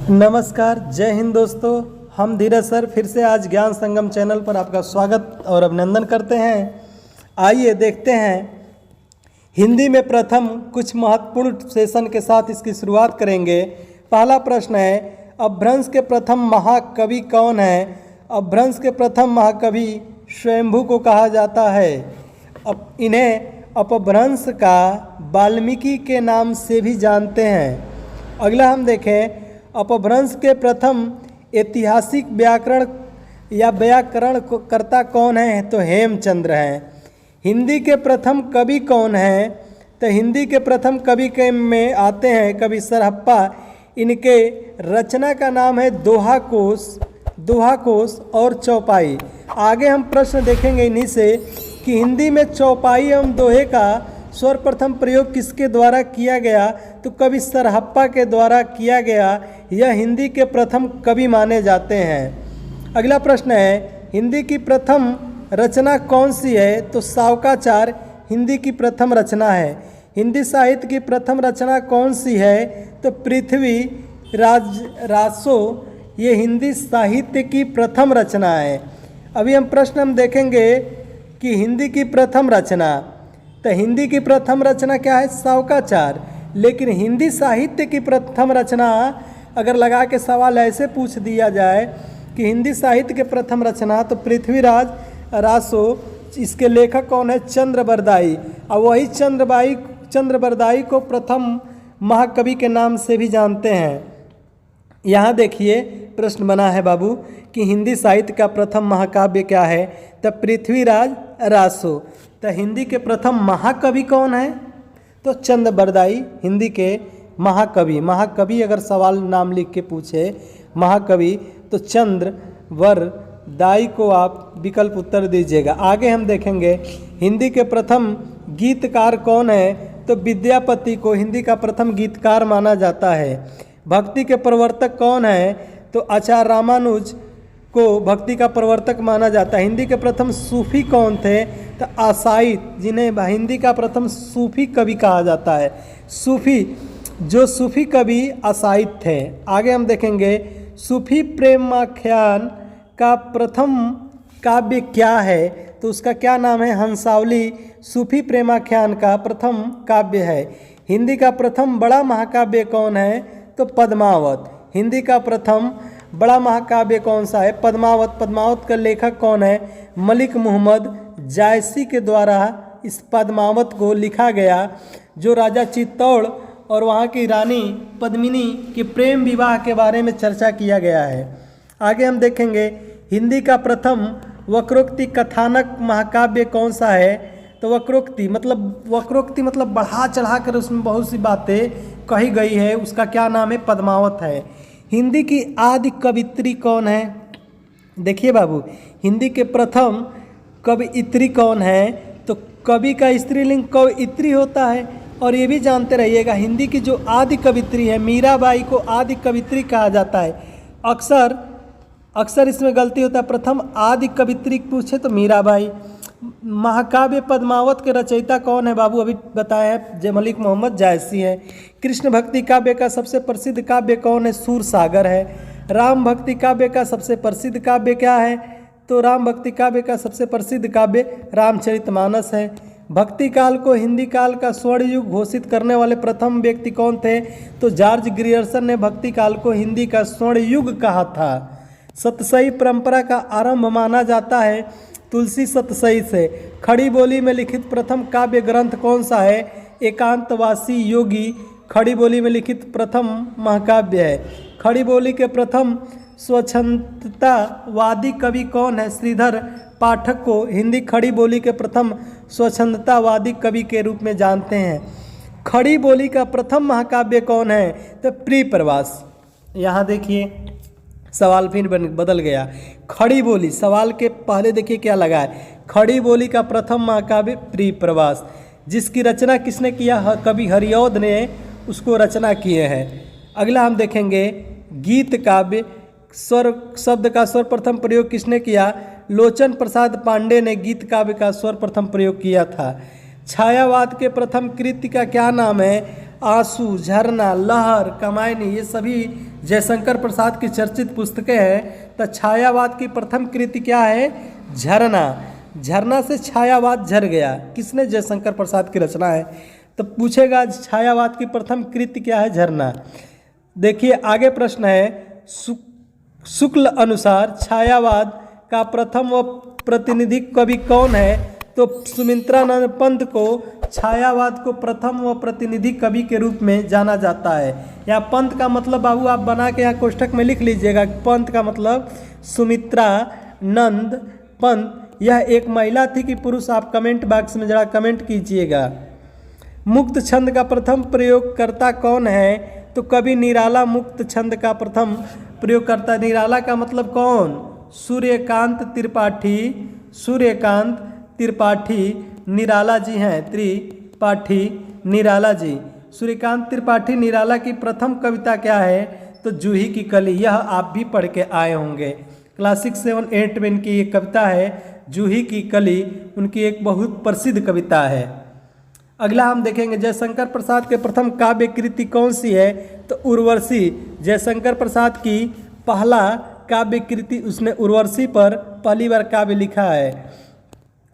नमस्कार, जय हिंद दोस्तों। हम धीरज सर फिर से आज ज्ञान संगम चैनल पर आपका स्वागत और अभिनंदन करते हैं। आइए देखते हैं हिंदी में प्रथम कुछ महत्वपूर्ण सेशन के साथ इसकी शुरुआत करेंगे। पहला प्रश्न है, अपभ्रंश के प्रथम महाकवि कौन है? अपभ्रंश के प्रथम महाकवि स्वयंभू को कहा जाता है। इन्हें अपभ्रंश का वाल्मीकि के नाम से भी जानते हैं। अगला हम देखें, अपभ्रंश के प्रथम ऐतिहासिक व्याकरण कर्ता कौन है? तो हेमचंद्र हैं। हिंदी के प्रथम कवि कौन हैं? तो हिंदी के प्रथम कवि के में आते हैं कवि सरहप्पा। इनके रचना का नाम है दोहा कोश और चौपाई। आगे हम प्रश्न देखेंगे इन्हीं से कि हिंदी में चौपाई एवं दोहे का सर्वप्रथम प्रयोग किसके द्वारा किया गया? तो कवि सरहप्पा के द्वारा किया गया। यह हिंदी के प्रथम कवि माने जाते हैं। अगला प्रश्न है, हिंदी की प्रथम रचना कौन सी है? तो सावकाचार हिंदी की प्रथम रचना है। हिंदी साहित्य की प्रथम रचना कौन सी है? तो पृथ्वी रासो ये हिंदी साहित्य की प्रथम रचना है। अभी हम प्रश्न देखेंगे कि हिंदी की प्रथम रचना, तो हिंदी की प्रथम रचना क्या है? सावकाचार। लेकिन हिंदी साहित्य की प्रथम रचना अगर लगा के सवाल ऐसे पूछ दिया जाए कि हिंदी साहित्य के प्रथम रचना, तो पृथ्वीराज रासो, इसके लेखक कौन है? चंद्रबरदाई। और वही चंद्रबरदाई को प्रथम महाकवि के नाम से भी जानते हैं। यहाँ देखिए प्रश्न बना है बाबू कि हिंदी साहित्य का प्रथम महाकाव्य क्या है? तो पृथ्वीराज रासो। तो हिंदी के प्रथम महाकवि कौन है? तो चंद्रबरदाई हिंदी के महाकवि अगर सवाल नाम लिख के पूछे महाकवि, तो चंद्रबरदाई को आप विकल्प उत्तर दीजिएगा। आगे हम देखेंगे हिंदी के प्रथम गीतकार कौन है? तो विद्यापति को हिंदी का प्रथम गीतकार माना जाता है। भक्ति के प्रवर्तक कौन है? तो आचार्य रामानुज को भक्ति का प्रवर्तक माना जाता है। हिंदी के प्रथम सूफी कौन थे? तो आसाइत, जिन्हें हिंदी का प्रथम सूफी कवि कहा जाता है। सूफी कवि आसाइत थे। आगे हम देखेंगे सूफी प्रेमाख्यान का प्रथम काव्य क्या है? तो उसका क्या नाम है? हंसावली सूफी प्रेमाख्यान का प्रथम काव्य है। हिंदी का प्रथम बड़ा महाकाव्य कौन है? तो पद्मावत। हिंदी का प्रथम बड़ा महाकाव्य कौन सा है? पद्मावत। पद्मावत का लेखक कौन है? मलिक मोहम्मद जायसी के द्वारा इस पद्मावत को लिखा गया, जो राजा चित्तौड़ और वहाँ की रानी पद्मिनी के प्रेम विवाह के बारे में चर्चा किया गया है। आगे हम देखेंगे हिंदी का प्रथम वक्रोक्ति कथानक महाकाव्य कौन सा है? तो वक्रोक्ति मतलब बढ़ा चढ़ा कर उसमें बहुत सी बातें कही गई है, उसका क्या नाम है? पद्मावत है। हिंदी की आदि कवित्री कौन है? देखिए बाबू, हिंदी के प्रथम कवियत्री कौन है? तो कवि का स्त्रीलिंग कवियत्री होता है। और ये भी जानते रहिएगा, हिंदी की जो आदि कवित्री है मीराबाई को आदि कवित्री कहा जाता है। अक्सर इसमें गलती होता है, प्रथम आदि कवित्री पूछे तो मीराबाई। महाकाव्य पद्मावत के रचयिता कौन है बाबू? अभी बताया है, जय मलिक मोहम्मद जायसी है। कृष्ण भक्ति काव्य का सबसे प्रसिद्ध काव्य कौन है? सूरसागर है। राम भक्ति काव्य का सबसे प्रसिद्ध काव्य क्या है? तो राम भक्ति काव्य का सबसे प्रसिद्ध काव्य रामचरितमानस है। भक्ति काल को हिंदी काल का स्वर्ण युग घोषित करने वाले प्रथम व्यक्ति कौन थे? तो जॉर्ज ग्रियर्सन ने भक्ति काल को हिंदी का स्वर्ण युग कहा था। सतसई परंपरा का आरंभ माना जाता है तुलसी सतसई से। खड़ी बोली में लिखित प्रथम काव्य ग्रंथ कौन सा है? एकांतवासी योगी खड़ी बोली में लिखित प्रथम महाकाव्य है। खड़ी बोली के प्रथम स्वच्छंदतावादी कवि कौन है? श्रीधर पाठक को हिंदी खड़ी बोली के प्रथम स्वच्छंदतावादी कवि के रूप में जानते हैं। खड़ी बोली का प्रथम महाकाव्य कौन है? तो प्रिय प्रवास। यहाँ देखिए सवाल फिर बदल गया। खड़ी बोली, सवाल के पहले देखिए क्या लगा है, खड़ी बोली का प्रथम महाकाव्य प्रिय प्रवास, जिसकी रचना किसने किया? कवि हरिऔध ने उसको रचना किए हैं। अगला हम देखेंगे गीत काव्य स्वर शब्द का सर्वप्रथम प्रयोग किसने किया? लोचन प्रसाद पांडे ने गीत काव्य का सर्वप्रथम प्रयोग किया था। छायावाद के प्रथम कृति का क्या नाम है? आंसू, झरना, लहर, कामायनी, ये सभी जयशंकर प्रसाद की चर्चित पुस्तकें हैं। तो छायावाद की प्रथम कृति क्या है? झरना। झरना से छायावाद झर गया, किसने? जयशंकर प्रसाद की रचना है। तो पूछेगा छायावाद की प्रथम कृति क्या है? झरना। देखिए आगे प्रश्न है, शुक्ल अनुसार छायावाद का प्रथम व प्रतिनिधि कवि कौन है? तो सुमित्रानंद पंत को छायावाद को प्रथम व प्रतिनिधि कवि के रूप में जाना जाता है। यहाँ पंत का मतलब बाबू आप बना के यहाँ कोष्ठक में लिख लीजिएगा। पंत का मतलब सुमित्रानंद पंत। यह एक महिला थी कि पुरुष? आप कमेंट बॉक्स में जरा कमेंट कीजिएगा। मुक्त छंद का प्रथम प्रयोगकर्ता कौन है? तो कवि निराला मुक्त छंद का प्रथम प्रयोगकर्ता। निराला का मतलब कौन? सूर्यकांत त्रिपाठी। सूर्यकांत त्रिपाठी निराला जी हैं। त्रिपाठी निराला जी। सूर्यकांत त्रिपाठी निराला की प्रथम कविता क्या है? तो जूही की कली। यह आप भी पढ़ के आए होंगे, क्लास 6, 7, 8 में इनकी ये कविता है जूही की कली। उनकी एक बहुत प्रसिद्ध कविता है। अगला हम देखेंगे जयशंकर प्रसाद के प्रथम काव्य कृति कौन सी है? तो उर्वशी। जयशंकर प्रसाद की पहला काव्य कृति, उसने उर्वशी पर पहली बार काव्य लिखा है।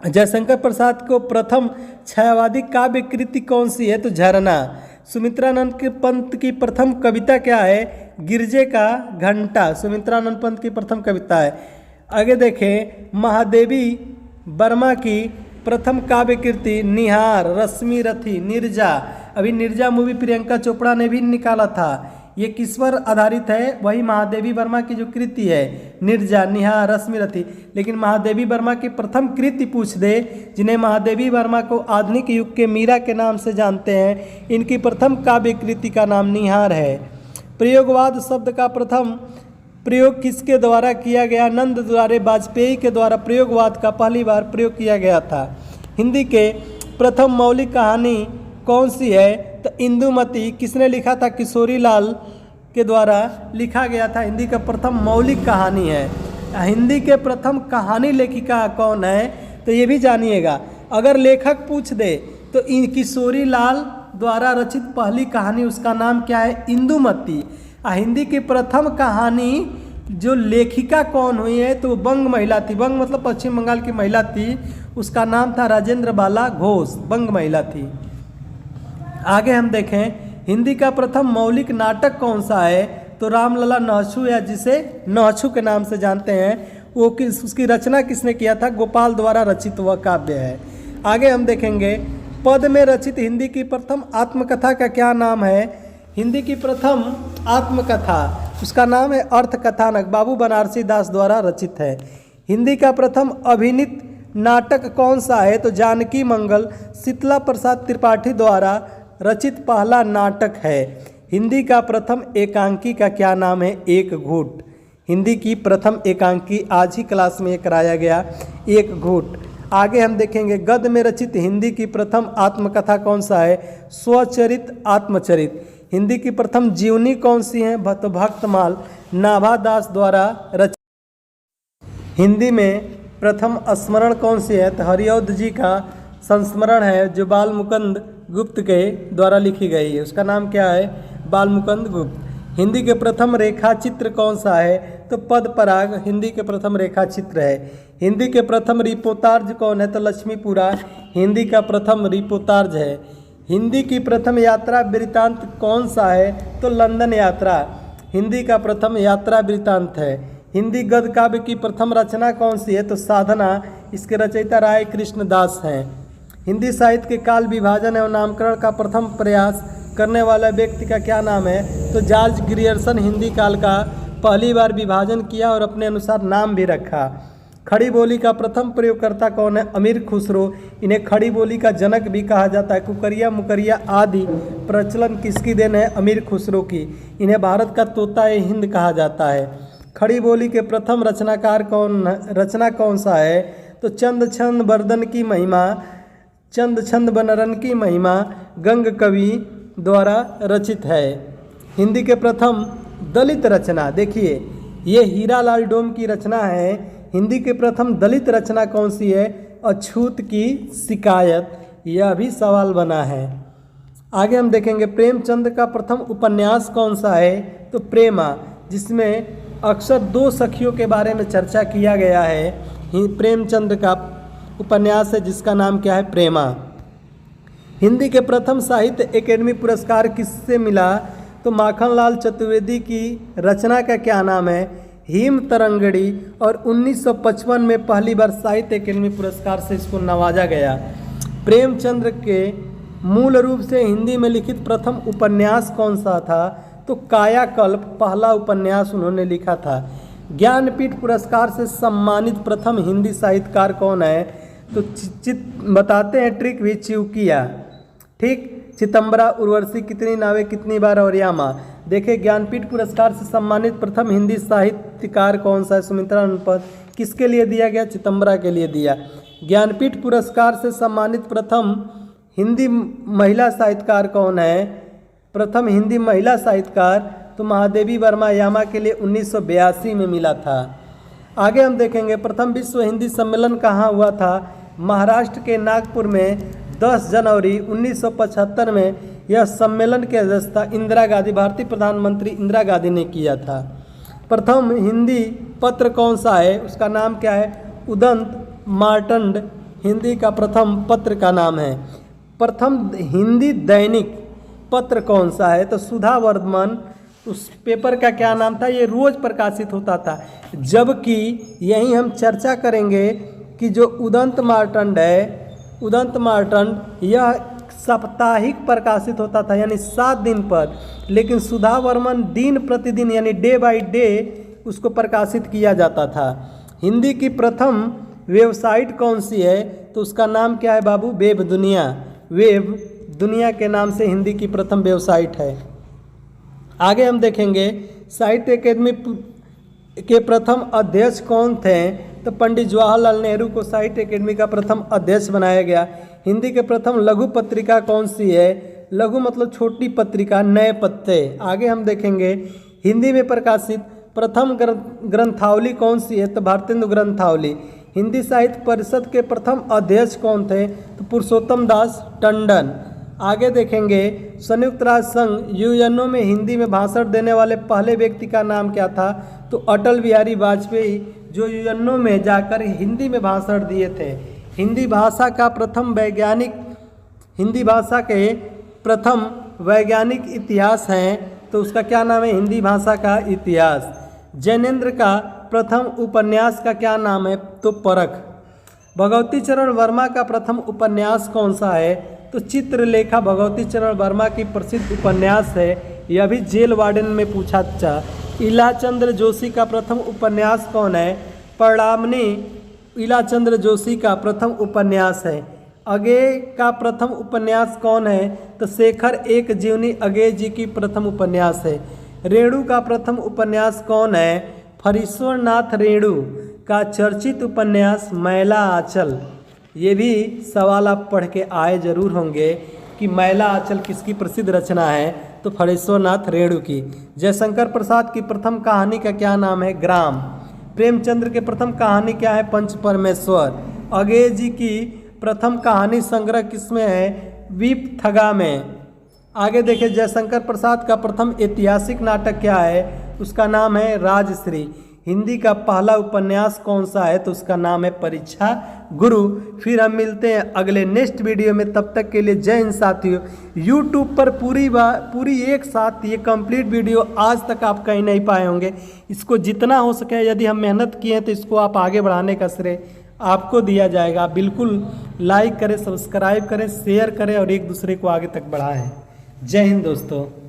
जयशंकर प्रसाद को प्रथम छायावादी काव्य कृति कौन सी है? तो झरना। सुमित्रानंद के पंत की प्रथम कविता क्या है? गिरजे का घंटा। सुमित्रानंद पंत की प्रथम कविता है। आगे देखें, महादेवी वर्मा की प्रथम काव्य कृति निहार, रश्मि रथी, निर्जा। अभी निर्जा मूवी प्रियंका चोपड़ा ने भी निकाला था। ये किस पर आधारित है? वही महादेवी वर्मा की जो कृति है, निर्जा, निहार, रश्मि रथी। लेकिन महादेवी वर्मा की प्रथम कृति पूछ दे, जिन्हें महादेवी वर्मा को आधुनिक युग के मीरा के नाम से जानते हैं, इनकी प्रथम काव्य कृति का नाम निहार है। प्रयोगवाद शब्द का प्रथम प्रयोग किसके द्वारा किया गया? नंद दुलारे वाजपेयी के द्वारा प्रयोगवाद का पहली बार प्रयोग किया गया था। हिंदी के प्रथम मौलिक कहानी कौन सी है? तो इंदुमती। किसने लिखा था? किशोरी लाल के द्वारा लिखा गया था। हिंदी का प्रथम मौलिक कहानी है। हिंदी के प्रथम कहानी लेखिका कौन है? तो ये भी जानिएगा। अगर लेखक पूछ दे तो किशोरी लाल द्वारा रचित पहली कहानी, उसका नाम क्या है? इंदुमती। हिंदी की प्रथम कहानी जो लेखिका कौन हुई है? तो बंग महिला थी। बंग मतलब पश्चिम बंगाल की महिला थी। उसका नाम था राजेंद्र बाला घोष। बंग महिला थी। आगे हम देखें, हिंदी का प्रथम मौलिक नाटक कौन सा है? तो रामलला नहशू, या जिसे नहशू के नाम से जानते हैं, वो उसकी रचना किसने किया था? गोपाल द्वारा रचित वह काव्य है। आगे हम देखेंगे, पद में रचित हिंदी की प्रथम आत्मकथा का क्या नाम है? हिंदी की प्रथम आत्मकथा, उसका नाम है अर्थकथानक। बाबू बनारसी दास द्वारा रचित है। हिंदी का प्रथम अभिनीत नाटक कौन सा है? तो जानकी मंगल शीतला प्रसाद त्रिपाठी द्वारा रचित पहला नाटक है। हिंदी का प्रथम एकांकी का क्या नाम है? एक घूट। हिंदी की प्रथम एकांकी आज ही क्लास में कराया गया, एक घूट। आगे हम देखेंगे, गद्य में रचित हिंदी की प्रथम आत्मकथा कौन सा है? स्वचरित आत्मचरित। हिंदी की प्रथम जीवनी कौन सी है? तो भक्तमाल नाभादास द्वारा रचित। हिंदी में प्रथम स्मरण कौन सी है? तो हरिऔध जी का संस्मरण है, जो बाल मुकुंद गुप्त के द्वारा लिखी गई है। उसका नाम क्या है? बाल मुकुंद गुप्त। हिंदी के प्रथम रेखा चित्र कौन सा है? तो पद पराग हिंदी के प्रथम रेखा चित्र है। हिंदी के प्रथम रिपोतार्ज कौन है? तो लक्ष्मीपुरा हिंदी का प्रथम रिपोतार्ज है। हिंदी की प्रथम यात्रा वृत्तांत कौन सा है? तो लंदन यात्रा हिंदी का प्रथम यात्रा वृत्तांत है। हिंदी गद्य काव्य की प्रथम रचना कौन सी है? तो साधना। इसके रचयिता राय कृष्ण दास हैं। हिंदी साहित्य के काल विभाजन एवं नामकरण का प्रथम प्रयास करने वाला व्यक्ति का क्या नाम है? तो जॉर्ज ग्रियर्सन हिंदी काल का पहली बार विभाजन किया और अपने अनुसार नाम भी रखा। खड़ी बोली का प्रथम प्रयोगकर्ता कौन है? अमीर खुसरो। इन्हें खड़ी बोली का जनक भी कहा जाता है। कुकरिया मुकरिया आदि प्रचलन किसकी देन है? अमीर खुसरो की। इन्हें भारत का तोता ए हिंद कहा जाता है। खड़ी बोली के प्रथम रचना कौन सा है? तो चंद छंद बर्दन की महिमा, चंद छंद बनरन की महिमा गंग कवि द्वारा रचित है। हिंदी के प्रथम दलित रचना, देखिए ये हीरालाल डोम की रचना है। हिंदी के प्रथम दलित रचना कौन सी है? अछूत की शिकायत। यह भी सवाल बना है। आगे हम देखेंगे प्रेमचंद का प्रथम उपन्यास कौन सा है, तो प्रेमा, जिसमें अक्सर दो सखियों के बारे में चर्चा किया गया है। प्रेमचंद का उपन्यास है जिसका नाम क्या है, प्रेमा। हिंदी के प्रथम साहित्य अकेडमी पुरस्कार किससे मिला, तो माखनलाल चतुर्वेदी की रचना का क्या नाम है, हिम तरंगड़ी, और 1955 में पहली बार साहित्य अकेडमी पुरस्कार से इसको नवाजा गया। प्रेमचंद के मूल रूप से हिंदी में लिखित प्रथम उपन्यास कौन सा था, तो कायाकल्प पहला उपन्यास उन्होंने लिखा था। ज्ञानपीठ पुरस्कार से सम्मानित प्रथम हिंदी साहित्यकार कौन है, तो बताते हैं ट्रिक भी, चिवकिया। ठीक, चितंबरा, उर्वशी, कितनी नावें कितनी बार और यामा। देखिए ज्ञानपीठ पुरस्कार से सम्मानित प्रथम हिंदी साहित्यकार कौन सा है, सुमित्रा अनपद। किसके लिए दिया गया, चितंबरा के लिए दिया। ज्ञानपीठ पुरस्कार से सम्मानित प्रथम हिंदी महिला साहित्यकार कौन है, प्रथम हिंदी महिला साहित्यकार तो महादेवी वर्मा, यामा के लिए 1982 में मिला था। आगे हम देखेंगे प्रथम विश्व हिंदी सम्मेलन कहाँ हुआ था, महाराष्ट्र के नागपुर में 10 जनवरी 1975 में यह सम्मेलन की अध्यक्षता इंदिरा गांधी, भारतीय प्रधानमंत्री इंदिरा गांधी ने किया था। प्रथम हिंदी पत्र कौन सा है, उसका नाम क्या है, उदंत मार्तंड हिंदी का प्रथम पत्र का नाम है। प्रथम हिंदी दैनिक पत्र कौन सा है, तो सुधा वर्धमान, उस पेपर का क्या नाम था, ये रोज प्रकाशित होता था। जबकि यहीं हम चर्चा करेंगे कि जो उदंत मार्तंड है, उदंत मार्तंड यह साप्ताहिक प्रकाशित होता था, यानी 7 दिन पर, लेकिन सुधा वर्मन दिन प्रतिदिन यानी डे बाय डे उसको प्रकाशित किया जाता था। हिंदी की प्रथम वेबसाइट कौन सी है, तो उसका नाम क्या है बाबू, वेब दुनिया। वेब दुनिया के नाम से हिंदी की प्रथम वेबसाइट है। आगे हम देखेंगे साहित्य अकेदमी के प्रथम अध्यक्ष कौन थे, तो पंडित जवाहरलाल नेहरू को साहित्य अकेदमी का प्रथम अध्यक्ष बनाया गया। हिंदी के प्रथम लघु पत्रिका कौन सी है, लघु मतलब छोटी पत्रिका, नए पत्ते। आगे हम देखेंगे हिंदी में प्रकाशित प्रथम ग्रंथावली कौन सी है, तो भारतेंदु ग्रंथावली। हिंदी साहित्य परिषद के प्रथम अध्यक्ष कौन थे, तो पुरुषोत्तम दास टंडन। आगे देखेंगे संयुक्त राष्ट्र संघ यूएनओ में हिंदी में भाषण देने वाले पहले व्यक्ति का नाम क्या था, तो अटल बिहारी वाजपेयी, जो यूएनओ में जाकर हिंदी में भाषण दिए थे। हिंदी भाषा का प्रथम वैज्ञानिक, हिंदी भाषा के प्रथम वैज्ञानिक इतिहास हैं, तो उसका क्या नाम है, हिंदी भाषा का इतिहास। जैनेन्द्र का प्रथम उपन्यास का क्या नाम है, तो परख। भगवती चरण वर्मा का प्रथम उपन्यास कौन सा है, तो चित्रलेखा भगवती चरण वर्मा की प्रसिद्ध उपन्यास है, यह भी जेल वार्डन में पूछा था। इलाचंद्र जोशी का प्रथम उपन्यास कौन है, परिणामनी इलाचंद्र जोशी का प्रथम उपन्यास है। अगेय का प्रथम उपन्यास कौन है, तो शेखर एक जीवनी अगेय जी की प्रथम उपन्यास है। रेणु का प्रथम उपन्यास कौन है, फरीश्वरनाथ रेणु का चर्चित उपन्यास मैला आंचल। ये भी सवाल आप पढ़ के आए जरूर होंगे कि मैला आंचल किसकी प्रसिद्ध रचना है, तो फणीश्वरनाथ रेणु की। जयशंकर प्रसाद की प्रथम कहानी का क्या नाम है, ग्राम। प्रेमचंद्र के प्रथम कहानी क्या है, पंच परमेश्वर। अगेय जी की प्रथम कहानी संग्रह किसमें है, वीप थगा में। आगे देखिए जयशंकर प्रसाद का प्रथम ऐतिहासिक नाटक क्या है, उसका नाम है राजश्री। हिंदी का पहला उपन्यास कौन सा है, तो उसका नाम है परीक्षा गुरु। फिर हम मिलते हैं अगले नेक्स्ट वीडियो में, तब तक के लिए जय हिंद साथियों। यूट्यूब पर पूरी एक साथ ये कंप्लीट वीडियो आज तक आप कहीं नहीं पाए होंगे। इसको जितना हो सके यदि हम मेहनत किए हैं तो इसको आप आगे बढ़ाने का श्रेय आपको दिया जाएगा। बिल्कुल लाइक करें, सब्सक्राइब करें, शेयर करें और एक दूसरे को आगे तक बढ़ाएं। जय हिंद दोस्तों।